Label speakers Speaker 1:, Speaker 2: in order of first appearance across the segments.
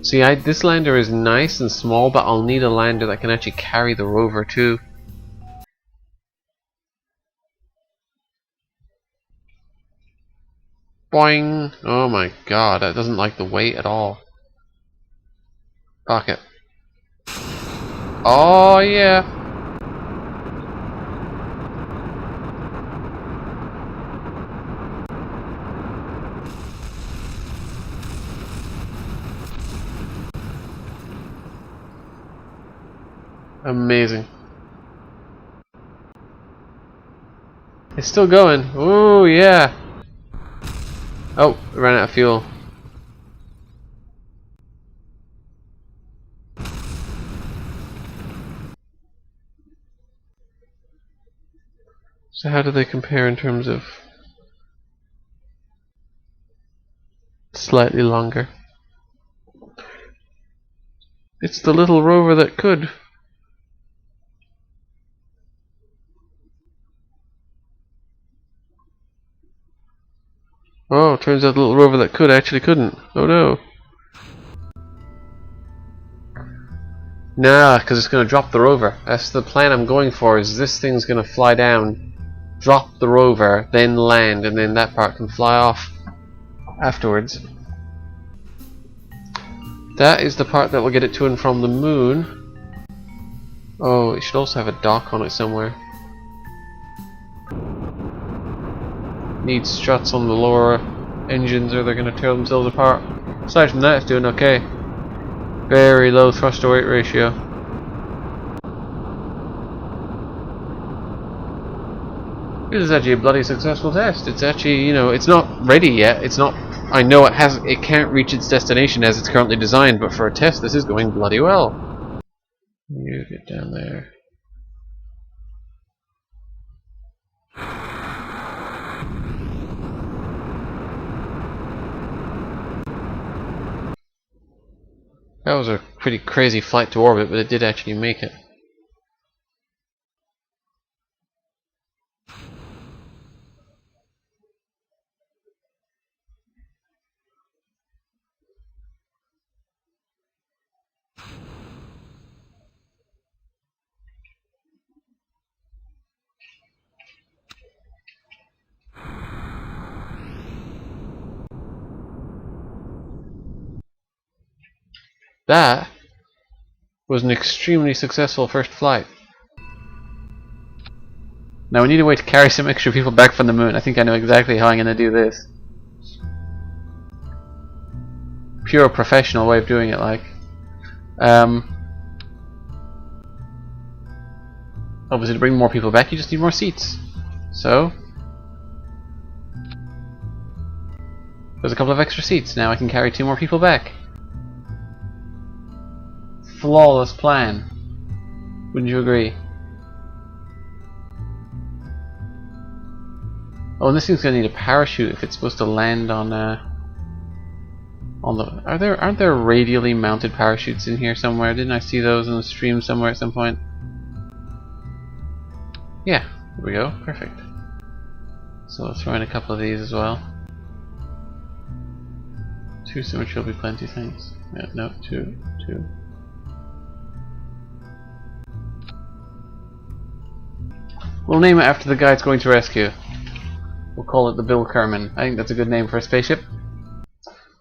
Speaker 1: See, this lander is nice and small, but I'll need a lander that can actually carry the rover too. Boing! Oh my god, that doesn't like the weight at all. Pocket. Oh yeah! Amazing. It's still going. Oh yeah! Oh, ran out of fuel. So how do they compare in terms of slightly longer? It's the little rover that could. Oh, turns out the little rover that could actually couldn't. Oh no. Nah, because it's going to drop the rover. That's the plan I'm going for, is this thing's going to fly down, drop the rover, then land, and then that part can fly off afterwards. That is the part that will get it to and from the moon. Oh, it should also have a dock on it somewhere. Needs struts on the lower engines or they're going to tear themselves apart. Aside from that, it's doing okay. Very low thrust to weight ratio. This is actually a bloody successful test. It's actually, you know, it's not ready yet. It's not. I know it can't reach its destination as it's currently designed, but for a test, this is going bloody well. You get down there. That was a pretty crazy flight to orbit, but it did actually make it. That was an extremely successful first flight. Now we need a way to carry some extra people back from the moon. I think I know exactly how I'm going to do this. Pure professional way of doing it, like. Obviously, to bring more people back, you just need more seats. So, there's a couple of extra seats. Now I can carry 2 more people back. Flawless plan. Wouldn't you agree? Oh, and this thing's gonna need a parachute if it's supposed to land on the. Aren't there radially mounted parachutes in here somewhere? Didn't I see those in the stream somewhere at some point? Yeah, here we go. Perfect. So let's throw in a couple of these as well. 2 symmetry will be plenty, thanks. Yeah, no, 2. We'll name it after the guy it's going to rescue. We'll call it the Bill Kerman. I think that's a good name for a spaceship.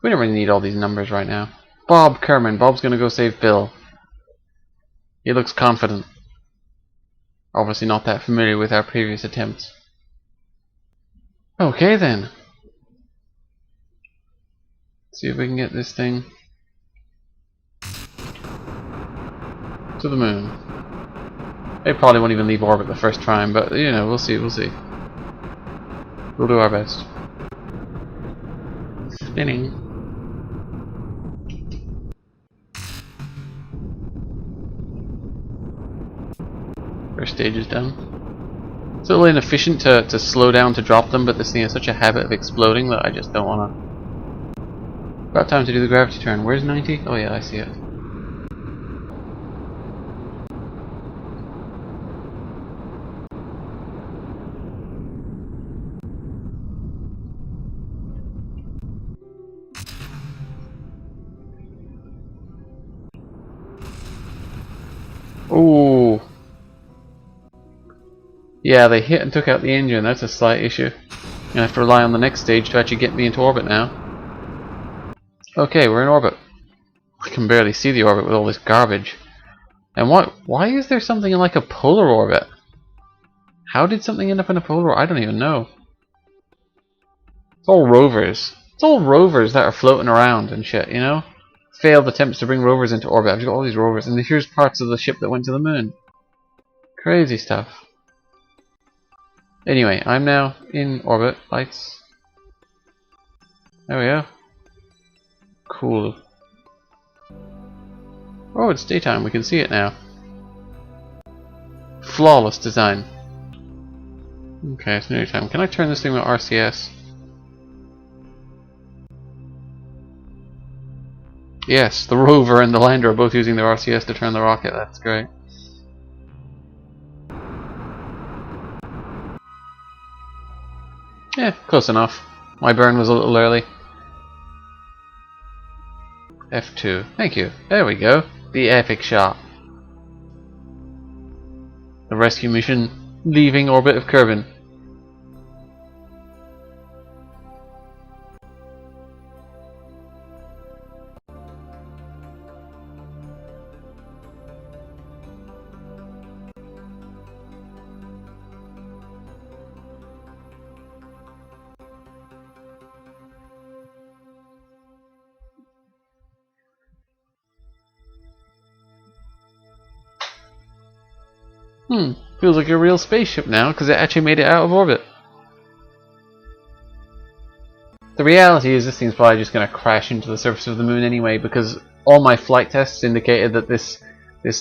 Speaker 1: We don't really need all these numbers right now. Bob Kerman. Bob's gonna go save Bill. He looks confident. Obviously not that familiar with our previous attempts. Okay then. See if we can get this thing to the moon. They probably won't even leave orbit the first time, but you know, we'll see, we'll see. We'll do our best. Spinning. First stage is done. It's a little inefficient to slow down to drop them, but this thing has such a habit of exploding that I just don't want to. About time to do the gravity turn. Where's 90? Oh yeah, I see it. Ooh. Yeah, they hit and took out the engine. That's a slight issue. I have to rely on the next stage to actually get me into orbit now. Okay, we're in orbit. I can barely see the orbit with all this garbage. And why is there something in like a polar orbit? How did something end up in a polar orbit? I don't even know. It's all rovers. It's all rovers that are floating around and shit, you know? Failed attempts to bring rovers into orbit. I've got all these rovers, and here's parts of the ship that went to the moon. Crazy stuff. Anyway, I'm now in orbit. Lights. There we go. Cool. Oh, it's daytime. We can see it now. Flawless design. Okay, it's nearly time. Can I turn this thing with RCS? Yes, the rover and the lander are both using their RCS to turn the rocket. That's great. Yeah, close enough. My burn was a little early. F2. Thank you. There we go. The epic shot. The rescue mission leaving orbit of Kerman. Feels like a real spaceship now because it actually made it out of orbit. The reality is this thing's probably just going to crash into the surface of the moon anyway, because all my flight tests indicated that this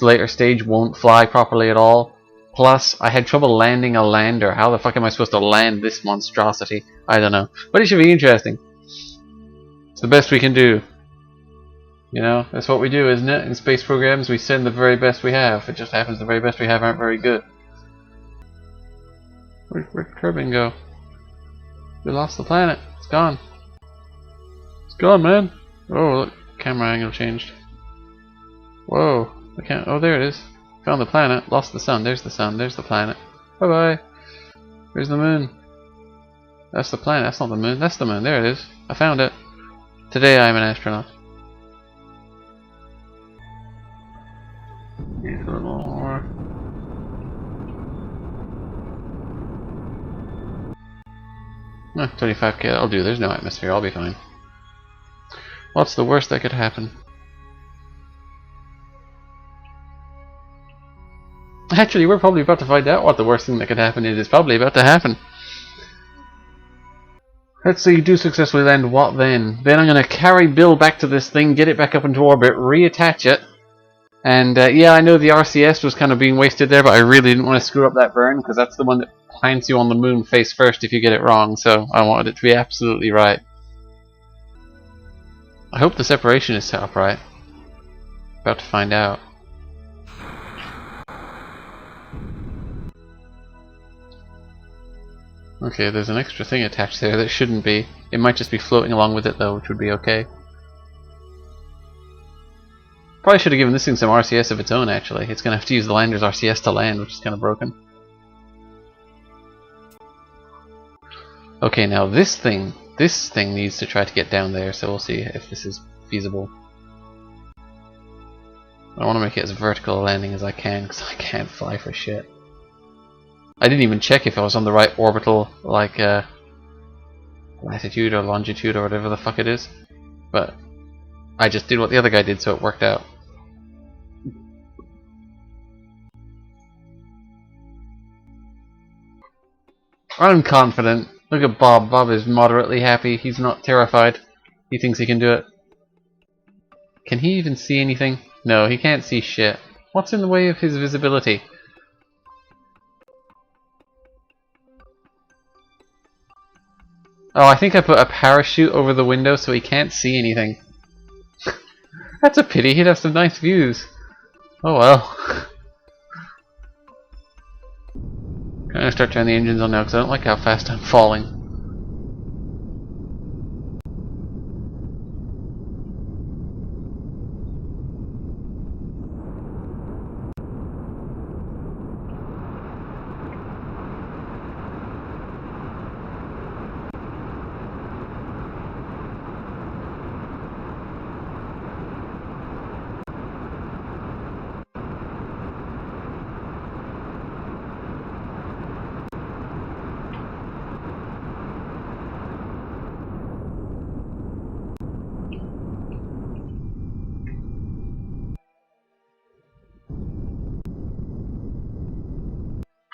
Speaker 1: later stage won't fly properly at all. Plus, I had trouble landing a lander. How the fuck am I supposed to land this monstrosity? I don't know. But it should be interesting. It's the best we can do. You know, that's what we do, isn't it? In space programs, we send the very best we have. It just happens the very best we have aren't very good. Where'd Kerman go? We lost the planet. It's gone. It's gone, man. Oh, look. Camera angle changed. Whoa. I can't. Oh, there it is. Found the planet. Lost the sun. There's the sun. There's the planet. Bye-bye. Where's the moon? That's the planet. That's not the moon. That's the moon. There it is. I found it. Today I am an astronaut. Need a little more. Eh, 25k. That'll do. There's no atmosphere. I'll be fine. What's the worst that could happen? Actually, we're probably about to find out what the worst thing that could happen is. It's probably about to happen. Let's say you do successfully land, what then? Then I'm going to carry Bill back to this thing, get it back up into orbit, reattach it. And yeah, I know the RCS was kind of being wasted there, but I really didn't want to screw up that burn, because that's the one that plants you on the moon face first if you get it wrong, so I wanted it to be absolutely right. I hope the separation is set up right. About to find out. Okay, there's an extra thing attached there that shouldn't be. It might just be floating along with it though, which would be okay. Probably should have given this thing some RCS of its own actually. It's going to have to use the lander's RCS to land, which is kind of broken. Okay, now this thing needs to try to get down there, so we'll see if this is feasible. I want to make it as vertical a landing as I can, because I can't fly for shit. I didn't even check if I was on the right orbital, like, latitude or longitude or whatever the fuck it is. But I just did what the other guy did, so it worked out. I'm confident. Look at Bob. Bob is moderately happy. He's not terrified. He thinks he can do it. Can he even see anything? No, he can't see shit. What's in the way of his visibility? Oh, I think I put a parachute over the window so he can't see anything. That's a pity, he'd have some nice views. Oh well. I'm gonna start turning the engines on now because I don't like how fast I'm falling.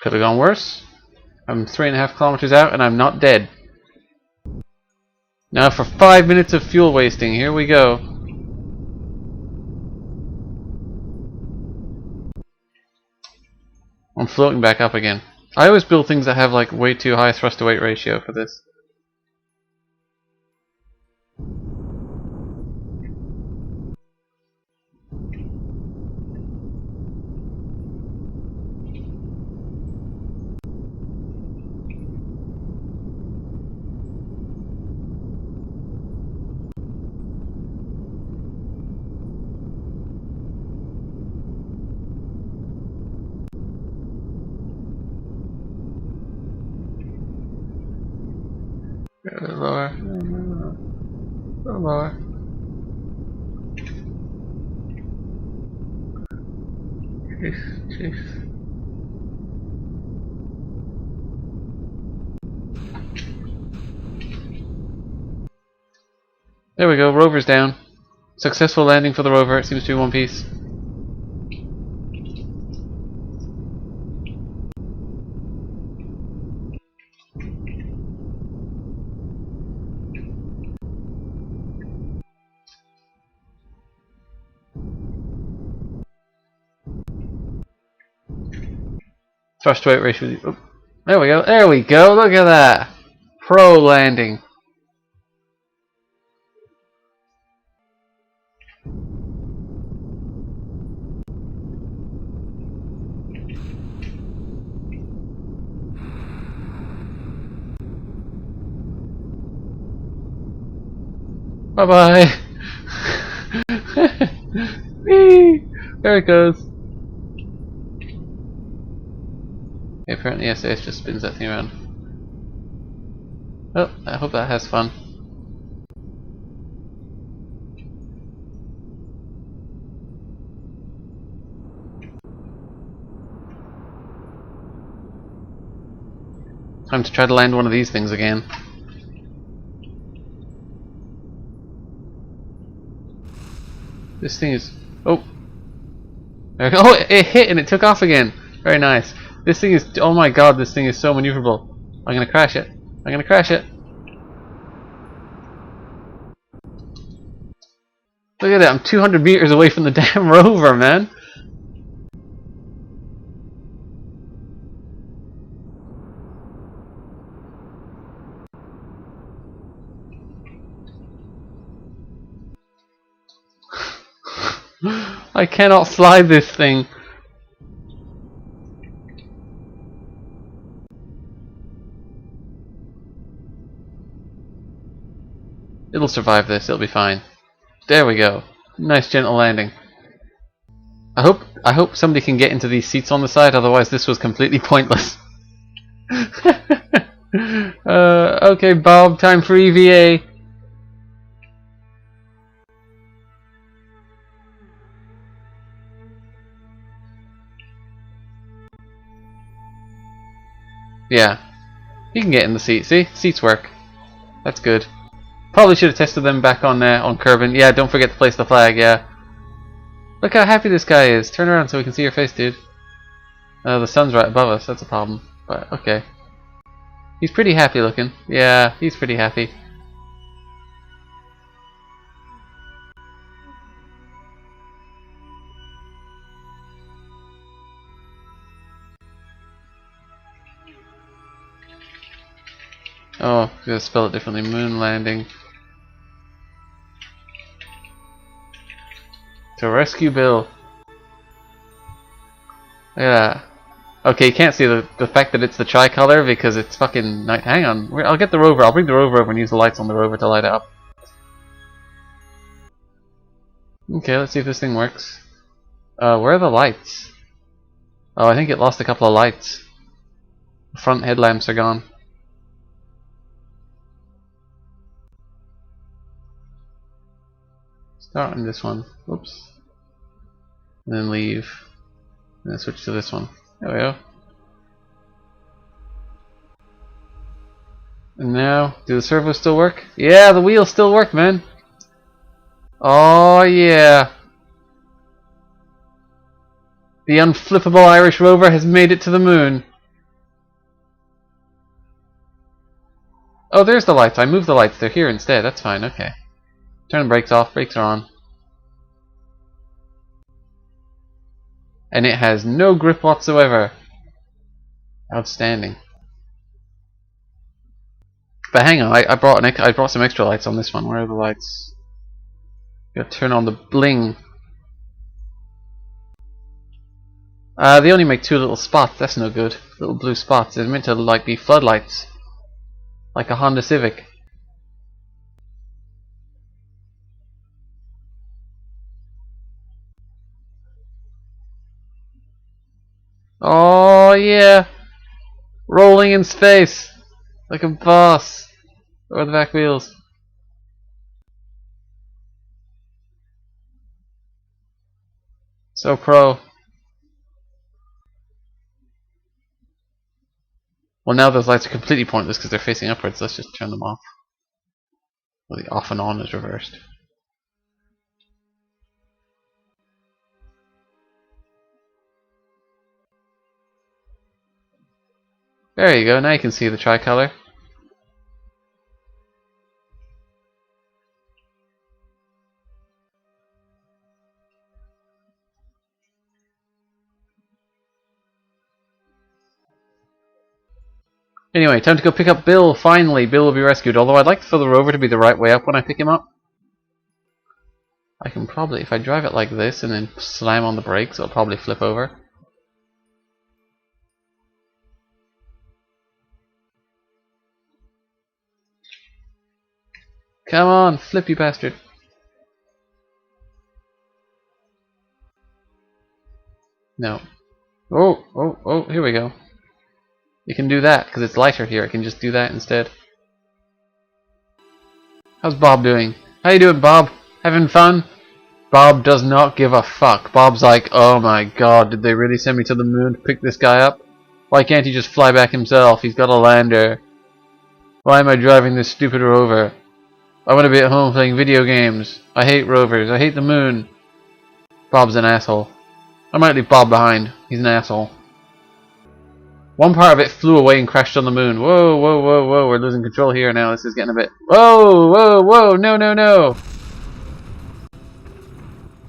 Speaker 1: Could have gone worse. I'm 3.5 kilometers out and I'm not dead. Now for 5 minutes of fuel wasting. Here we go. I'm floating back up again. I always build things that have like way too high thrust to weight ratio for this. A little lower. A little lower. Jeez. There we go, rover's down. Successful landing for the rover, it seems to be one piece. Thrust to weight ratio. Oh, there we go, look at that! Pro landing. Bye bye! Whee! There it goes. Okay, apparently SAS just spins that thing around. Well, I hope that has fun. Time to try to land one of these things again. This thing is... Oh! Oh, it hit and it took off again! Very nice. This thing is... Oh my god, this thing is so maneuverable. I'm gonna crash it. I'm gonna crash it. Look at that, I'm 200 meters away from the damn rover, man! I cannot fly this thing. It'll survive this, it'll be fine. There we go. Nice gentle landing. I hope somebody can get into these seats on the side, otherwise this was completely pointless. Okay, Bob, time for EVA. Yeah, you can get in the seat. See, seats work. That's good. Probably should have tested them back on Kerman. Yeah, don't forget to place the flag. Yeah. Look how happy this guy is. Turn around so we can see your face, dude. The sun's right above us. That's a problem. But okay. He's pretty happy looking. Yeah, he's pretty happy. Oh, gotta spell it differently. Moon landing. To rescue Bill. Yeah. Okay, you can't see the fact that it's the tricolor because it's fucking night. Hang on, I'll get the rover. I'll bring the rover over and use the lights on the rover to light it up. Okay, let's see if this thing works. Where are the lights? Oh, I think it lost a couple of lights. The front headlamps are gone. Start on this one. Whoops. And then leave. And then switch to this one. There we go. And now, do the servos still work? Yeah, the wheels still work, man. Oh yeah. The unflippable Irish rover has made it to the moon. Oh, there's the lights. I moved the lights. They're here instead. That's fine. Okay. Turn the brakes off. Brakes are on. And it has no grip whatsoever. Outstanding. But hang on, I brought some extra lights on this one. Where are the lights? Gotta turn on the bling. They only make 2 little spots. That's no good. Little blue spots. They're meant to like be floodlights, like a Honda Civic. Oh yeah, rolling in space like a boss. Or the back wheels. So pro. Well, now those lights are completely pointless because they're facing upwards. Let's just turn them off. Well, the off and on is reversed. There you go. Now you can see the tricolor. Anyway, time to go pick up Bill. Finally, Bill will be rescued. Although I'd like for the rover to be the right way up when I pick him up. I can probably, if I drive it like this and then slam on the brakes, it'll probably flip over. Come on, flip you bastard. No. Oh, here we go. You can do that, because it's lighter here. I can just do that instead. How's Bob doing? How you doing, Bob? Having fun? Bob does not give a fuck. Bob's like, oh my god, did they really send me to the moon to pick this guy up? Why can't he just fly back himself? He's got a lander. Why am I driving this stupid rover? I want to be at home playing video games. I hate rovers. I hate the moon. Bob's an asshole. I might leave Bob behind. He's an asshole. One part of it flew away and crashed on the moon. Whoa, whoa, whoa, whoa. We're losing control here now. This is getting a bit... Whoa, whoa, whoa. No, no, no.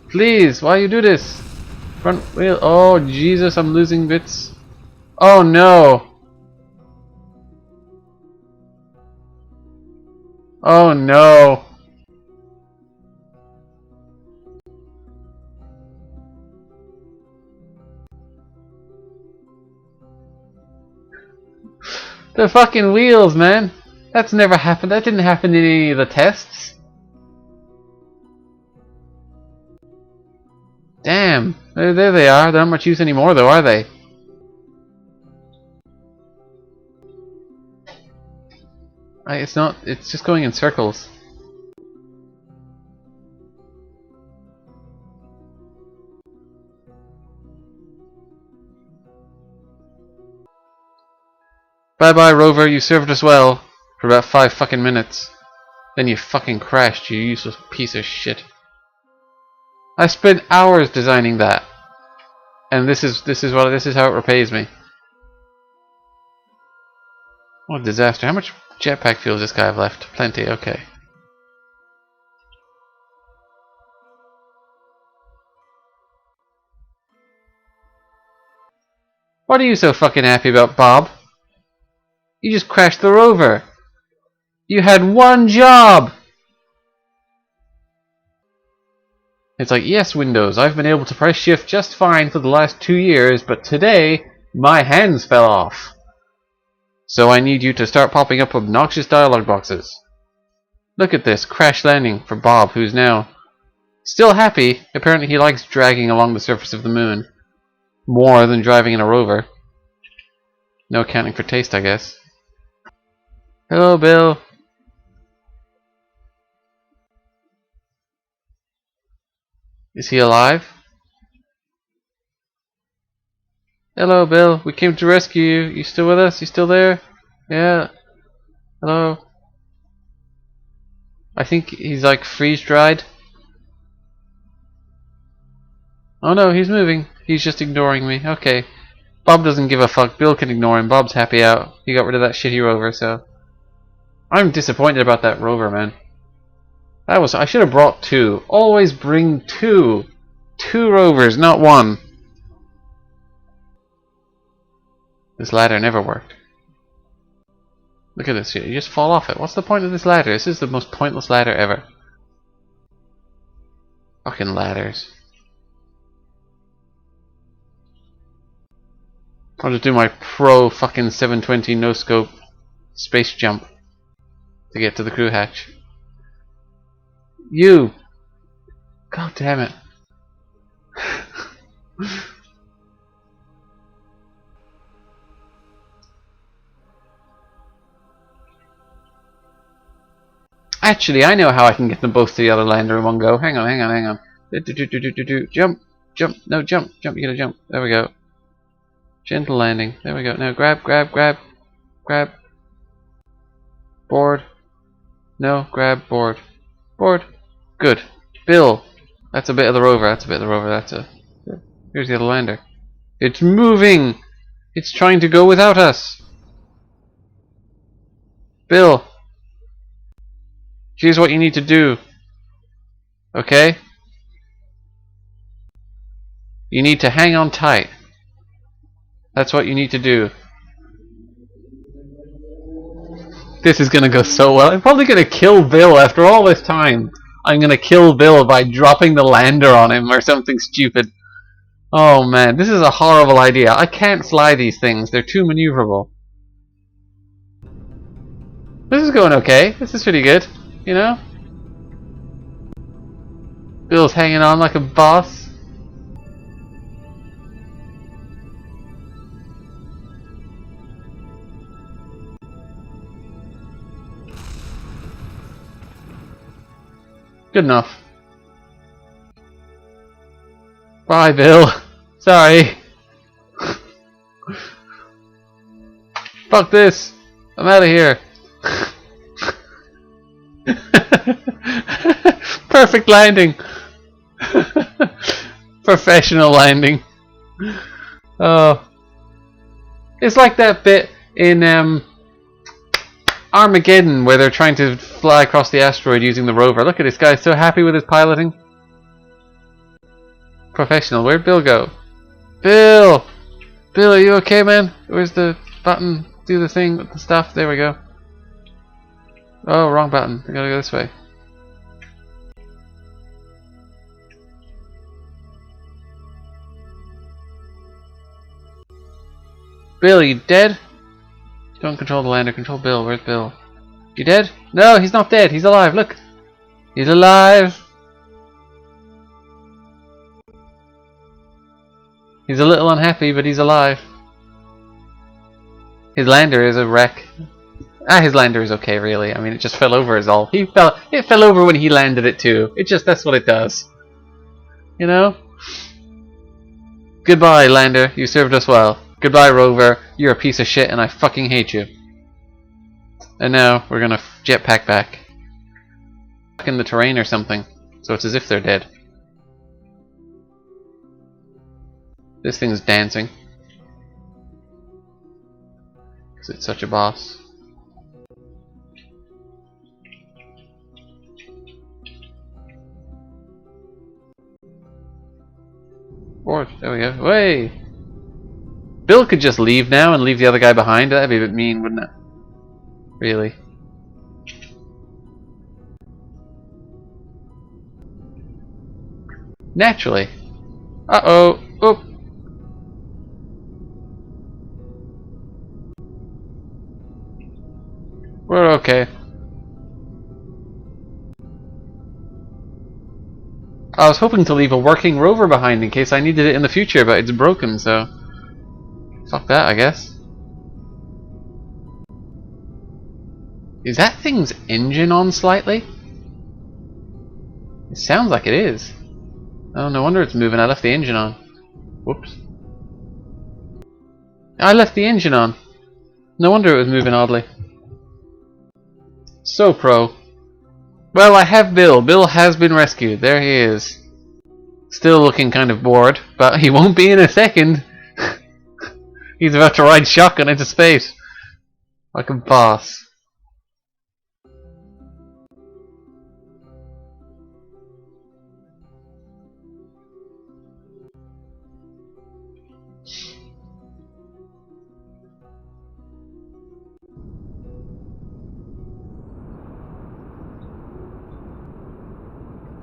Speaker 1: Please, why you do this? Front wheel. Oh, Jesus, I'm losing bits. Oh, no. Oh, no. The fucking wheels, man. That's never happened. That didn't happen in any of the tests. Damn. There they are. They're not much use anymore, though, are they? It's not. It's just going in circles. Bye-bye, rover. You served us well for about 5 fucking minutes. Then you fucking crashed, you useless piece of shit. I spent hours designing that, and this is how it repays me. What a disaster! How much jetpack fuel does this guy have left? Plenty. Okay. What are you so fucking happy about, Bob? You just crashed the rover. You had one job. It's like, yes, Windows, I've been able to press shift just fine for the last 2 years, but today my hands fell off. So I need you to start popping up obnoxious dialog boxes. Look at this, crash landing for Bob, who's now still happy. Apparently he likes dragging along the surface of the moon more than driving in a rover. No accounting for taste, I guess. Hello, Bill. Is he alive? Hello, Bill. We came to rescue you. You still with us? You still there? Yeah. Hello. I think he's like freeze-dried. Oh no, he's moving. He's just ignoring me. Okay. Bob doesn't give a fuck. Bill can ignore him. Bob's happy out. He got rid of that shitty rover, so... I'm disappointed about that rover, man. I should have brought two. Always bring two. Two rovers, not one. This ladder never worked. Look at this shit. You just fall off it. What's the point of this ladder? This is the most pointless ladder ever. Fucking ladders. I'll just do my pro fucking 720 no scope space jump to get to the crew hatch. You! God damn it. Actually, I know how I can get them both to the other lander in one go. Hang on, hang on, hang on. Jump, jump, no, jump, jump, you gotta jump. There we go. Gentle landing. There we go. Now grab, grab, grab, grab. Board. No, grab, board. Board. Good. Bill. That's a bit of the rover. That's a bit of the rover. That's a. Here's the other lander. It's moving! It's trying to go without us! Bill! Here's what you need to do. Okay? You need to hang on tight. That's what you need to do. This is gonna go so well. I'm probably gonna kill Bill after all this time. I'm gonna kill Bill by dropping the lander on him or something stupid. Oh man, this is a horrible idea. I can't fly these things. They're too maneuverable. This is going okay. This is pretty good. You know? Bill's hanging on like a boss. Good enough. Bye, Bill. Sorry. Fuck this. I'm out of here. Perfect landing. Professional landing. Oh. It's like that bit in Armageddon where they're trying to fly across the asteroid using the rover. Look at this guy, so happy with his piloting. Professional. Where'd Bill go? Bill! Bill, are you okay, man? Where's the button? Do the thing with the stuff. There we go. Oh, wrong button. I gotta go this way. Bill, you dead? Don't control the lander. Control Bill. Where's Bill? You dead? No, he's not dead. He's alive. Look. He's alive. He's a little unhappy, but he's alive. His lander is a wreck. His lander is okay, really. I mean, it just fell over is all. It fell over when he landed it too. That's what it does. You know? Goodbye, lander. You served us well. Goodbye, rover. You're a piece of shit and I fucking hate you. And now, we're gonna jetpack back. Back in the terrain or something. So it's as if they're dead. This thing's dancing. Because it's such a boss. Board. There we go. Way! Bill could just leave now and leave the other guy behind. That'd be a bit mean, wouldn't it? Really. Naturally. Uh-oh. Oop. We're okay. I was hoping to leave a working rover behind in case I needed it in the future, but it's broken, so... Fuck that, I guess. Is that thing's engine on slightly? It sounds like it is. Oh, no wonder it's moving. I left the engine on. Whoops. I left the engine on. No wonder it was moving oddly. So pro. Well, I have Bill. Bill has been rescued. There he is. Still looking kind of bored, but he won't be in a second. He's about to ride shotgun into space. Like a boss.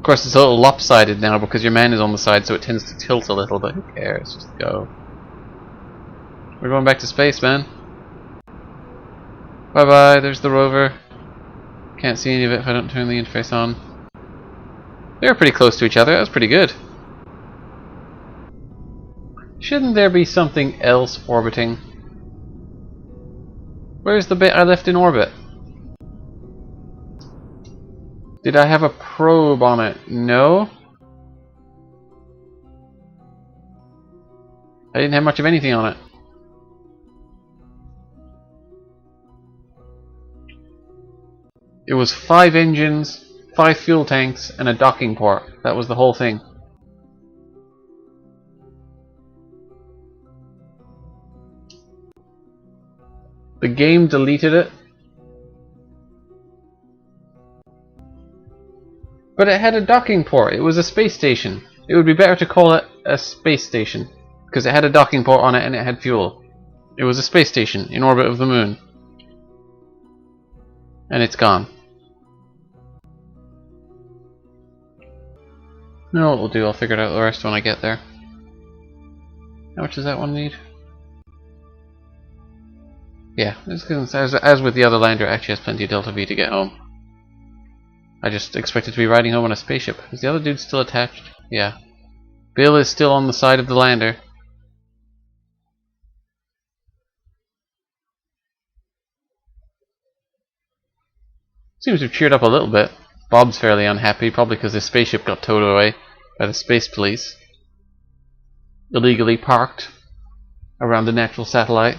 Speaker 1: Of course, it's a little lopsided now because your man is on the side, so it tends to tilt a little, but who cares? Just go. We're going back to space, man. Bye bye, there's the rover. Can't see any of it if I don't turn the interface on. They were pretty close to each other, that was pretty good. Shouldn't there be something else orbiting? Where's the bit I left in orbit? Did I have a probe on it? No? I didn't have much of anything on it. It was 5 engines, 5 fuel tanks, and a docking port. That was the whole thing. The game deleted it. But it had a docking port. It was a space station. It would be better to call it a space station, because it had a docking port on it and it had fuel. It was a space station in orbit of the moon. And it's gone. You know what we'll do? I'll figure out the rest when I get there. How much does that one need? Yeah, as with the other lander, it actually has plenty of Delta V to get home. I just expected to be riding home on a spaceship. Is the other dude still attached? Yeah. Bill is still on the side of the lander. Seems to have cheered up a little bit. Bob's fairly unhappy, probably because his spaceship got towed away by the space police. Illegally parked around the natural satellite.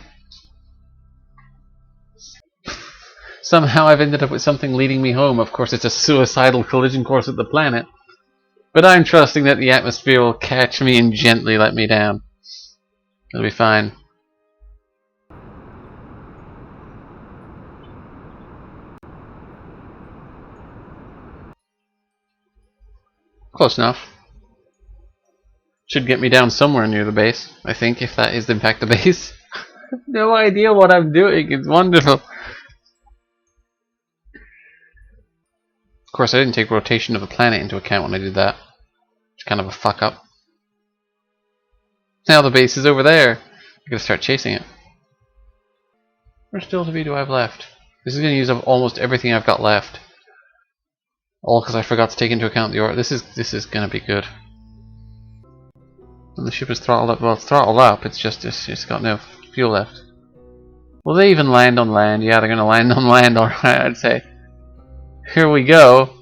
Speaker 1: Somehow I've ended up with something leading me home. Of course, it's a suicidal collision course with the planet. But I'm trusting that the atmosphere will catch me and gently let me down. It'll be fine. Close enough. Should get me down somewhere near the base, I think, if that is in fact the base. No idea what I'm doing. It's wonderful. Of course, I didn't take rotation of the planet into account when I did that. It's kind of a fuck up. Now the base is over there. I'm gonna start chasing it. How much Delta V do I have left? This is gonna use up almost everything I've got left. All because I forgot to take into account the orbit. This is gonna be good. And the ship is throttled up. Well, it's throttled up. It's just got no fuel left. Will they even land on land? Yeah, they're gonna land on land. All right, I'd say. Here we go.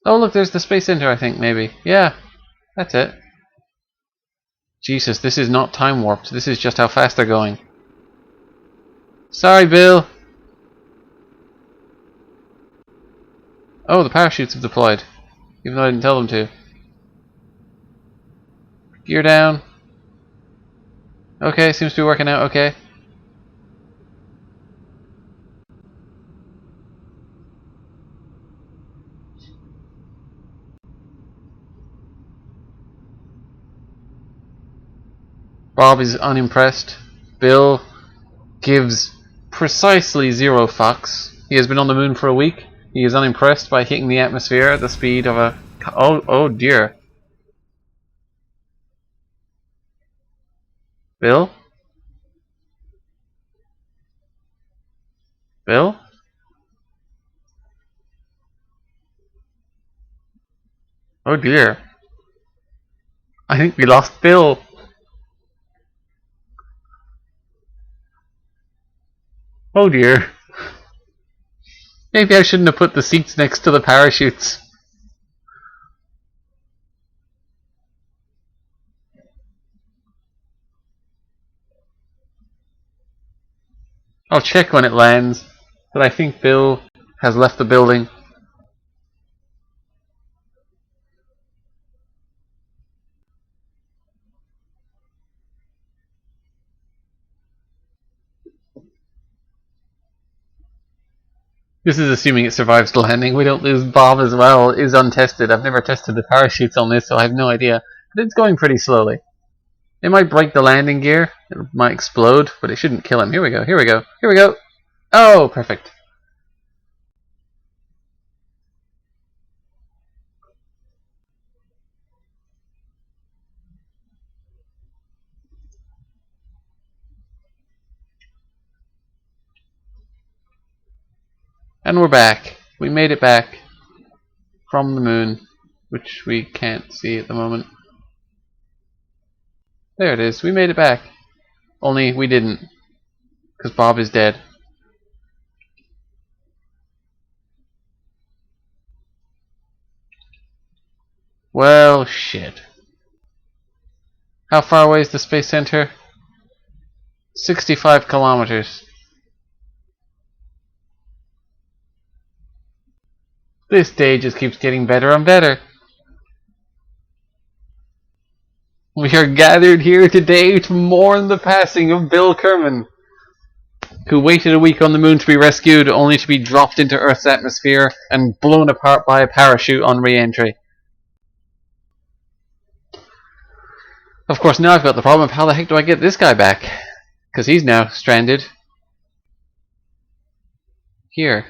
Speaker 1: Oh look, there's the Space Center, I think, maybe. Yeah, that's it. Jesus, this is not time warped. This is just how fast they're going. Sorry, Bill. Oh, the parachutes have deployed. Even though I didn't tell them to. Gear down. Okay, seems to be working out okay. Bob is unimpressed. Bill gives precisely 0 fucks. He has been on the moon for a week. He is unimpressed by hitting the atmosphere at the speed of a... Oh dear. Bill? Bill? Oh dear. I think we lost Bill. Oh dear. Maybe I shouldn't have put the seats next to the parachutes. I'll check when it lands, but I think Bill has left the building. This is assuming it survives the landing. We don't lose Bob as well. It is untested. I've never tested the parachutes on this, so I have no idea. But it's going pretty slowly. It might break the landing gear. It might explode, but it shouldn't kill him. Here we go. Here we go. Here we go. Oh, perfect. And we're back. We made it back from the moon, which we can't see at the moment. There it is. We made it back. Only we didn't, because Bob is dead. Well, shit. How far away is the space center? 65 kilometers. This day just keeps getting better and better. We are gathered here today to mourn the passing of Bill Kerman, who waited a week on the moon to be rescued, only to be dropped into Earth's atmosphere and blown apart by a parachute on re-entry. Of course, now I've got the problem of how the heck do I get this guy back? Because he's now stranded here.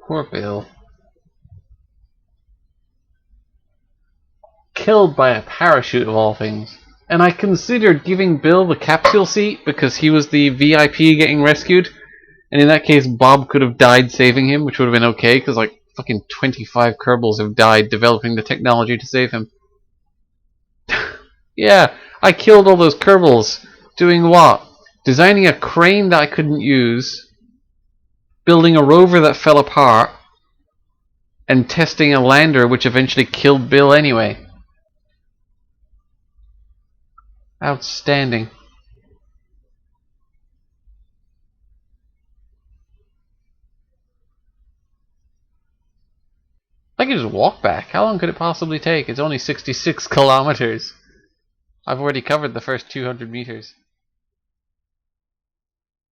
Speaker 1: Poor Bill. Killed by a parachute of all things. And I considered giving Bill the capsule seat because he was the VIP getting rescued. And in that case, Bob could have died saving him, which would have been okay, because like fucking 25 Kerbals have died developing the technology to save him. Yeah, I killed all those Kerbals. Doing what? Designing a crane that I couldn't use, building a rover that fell apart, and testing a lander which eventually killed Bill anyway. Outstanding. I can just walk back. How long could it possibly take? It's only 66 kilometers. I've already covered the first 200 meters.